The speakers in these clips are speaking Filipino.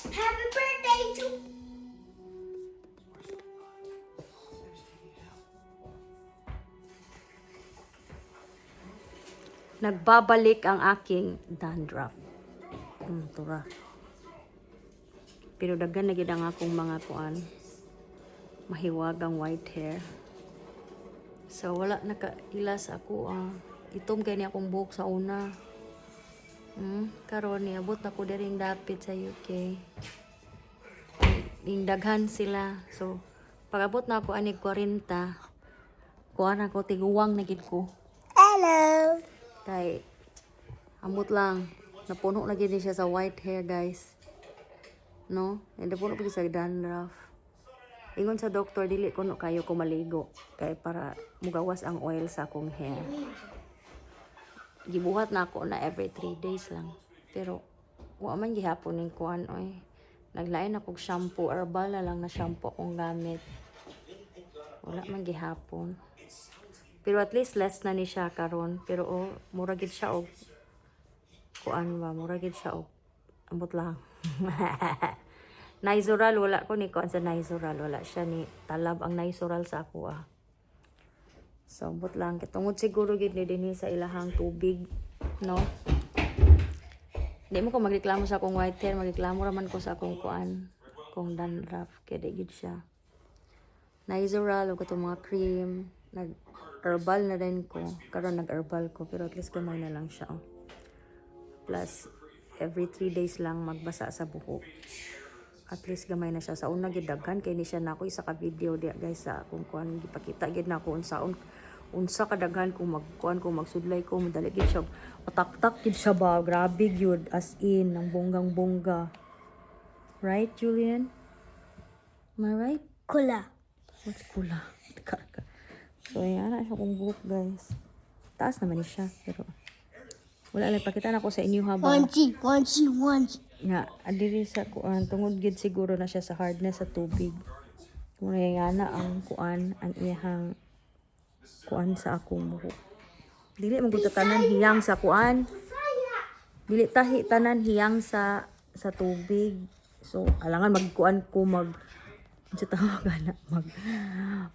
Happy birthday to Nagbabalik ang aking dandruff. Tura. Pero daghan na gid ang akong mga kuan. Mahiwagang white hair. So wala nakailas ako itom kay ni akong buhok sa una. Karon niabot ako diring dapit sa UK. Ning daghan sila. So pag-abot na ako ani 40, kuan ako tiguwang na gid ko. Hello. Kay ambot lang napuno na gid siya sa white hair, guys. No? And napuno pa sa dandruff. Ingon sa doktor dili kuno kayo ko maligo kay para mugawas ang oil sa akong hair. Gibuhat na ako na every 3 days lang. Pero wa man gihapon ning kuan oy. Naglain akong shampoo, herbal na lang na shampoo akong gamit. Wala man gihapon. Pero at least less na ni siya karon. Pero mura gid siya og kuan ba, mura gid siya og ambot lang. Nizoral wala ko ni kuan sa Nizoral, wala siya ni talab ang Nizoral sa ako So ambot lang kitungod siguro gid ni dinhi sa ilahang tubig, no? Di mo ko magreklamo sa akong white hair, magreklamo raman ko sa akong kuan, kung dandruff kay di gid siya. Nizoral og katong mga cream, nag-herbal na din ko. Karon nag-herbal ko pero at least gamay na lang siya. Plus every 3 days lang magbasa sa buhok. At least gamay na siya. Sa una gid daghan kay ni siya nako isa ka video dia guys sa akong kuan gipakita gid nako unsa kadaghan kung magkuan ko magsudlay ko madali gid siya patak-tak gid siya ba, grabe gyud as in ang bonggang-bongga. Right, Julian? Am I right? Kula. What's kula? So, yan na siya kong buhok, guys. Taas naman siya, pero wala lang. Pakita na ko sa inyo habang Wanchi. nga, adiri sa kuan, tungod gid siguro na siya sa hardness sa tubig. Kung nga na ang kuan, ang iyahang kuan sa akong buhok. Dili mo gud tanan hiyang sa kuan. Dili tahi tanan hiyang sa tubig. So, alangan magkuan ko unsa tawagan na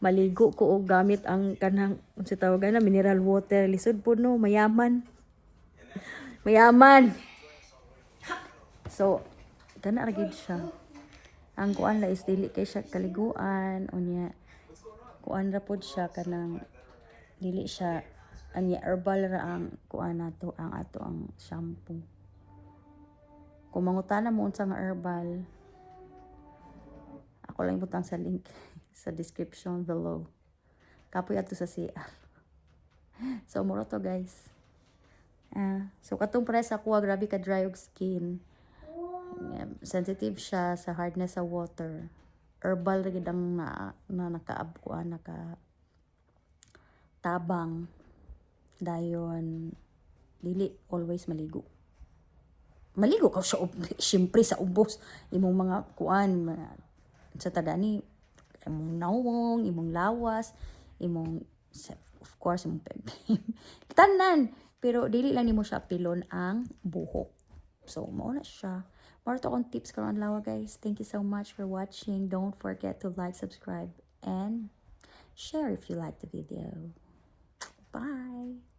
maligo ko og gamit ang kanang unsa tawagan na mineral water lisod po no mayaman so kana ra gid siya ang kuan la is dili kay siya kaliguan unya kuan ra pod siya kanang dili siya anya herbal ra ang kuan nato ang shampoo kung mangutana mo unsa nga herbal ako lang butang sa link sa description below. Kapoy ato sa CR. So, mura to guys. So, katong para sa kuha, grabe ka dry og skin. Sensitive siya sa hardness sa water. Herbal rin ang naka tabang. Dayon, dili always maligo. Maligo ka siya, siyempre sa ubos. Imong mga kuan, sa tadani imong nawong, imong lawas, imong of course imong pempem. Tanan, pero dili lang nimo siya pilon ang buhok. So mao na siya. More to akong tips karon adlaw guys. Thank you so much for watching. Don't forget to like, subscribe and share if you like the video. Bye.